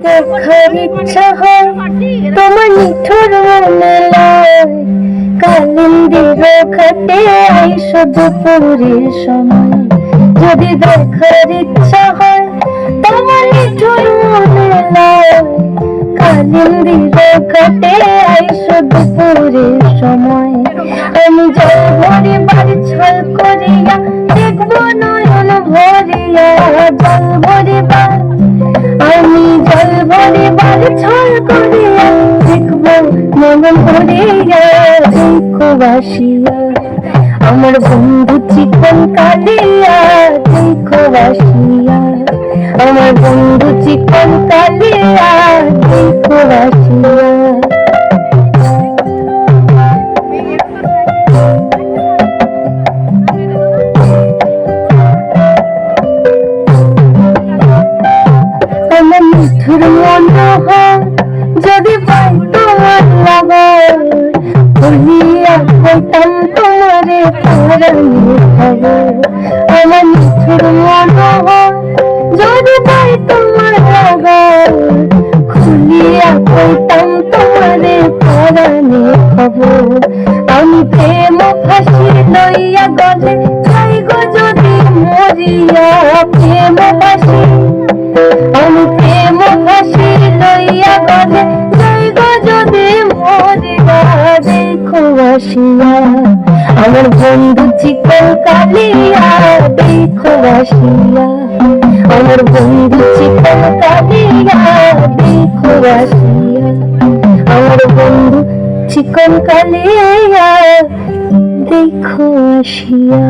দেখার ইচ্ছা হয় তোমার নিঠুর মনে লয়, কালিন্দির ঘাটে আইসো দুপুরের সময়। যদি দেখার ইচ্ছা হয় তোমার নিঠুর মনে লয়, কালিন্দির ঘাটে আইসো দুপুরের সময়। আমি জল ভরিবার ছল করিয়া দেখবো নয়ন ভরিয়া, জল ভরিবার আমি জল ভরিবার ছল করিয়া দেখবো নয়ন ভরিয়া। দেখো বাসিয়া আমার বন্ধু চিকন কালিয়া, দেখো বাসিয়া আমার বন্ধু চিকন কালিয়া, দেখো বাসিয়া। আমার মিঠুর মনোহর যদি পাই তোমার লাগর, ভুলিয়া কইতাম তোমারে পরাণের খবর। আমার মিঠুর মনোহর যদি পাই তোমার লাগর, খুলিয়া কইতাম তোমারে পরাণের খবর। আমি প্রেম ফাঁসি লইয়া গলে যাই গো যদি মরিয়া, প্রেম ফাঁসি আমি প্রেম ফাঁসি লইয়া গলে যাই গো যদি মরিয়া। দেখো বাসিয়া আমার বন্ধু চিকন কালিয়া, দেখো বাসিয়া আমার বন্ধু চিকন কালিয়া, দেখো বাসিয়া আমার বন্ধু চিকন কালিয়া, দেখো বাসিয়া।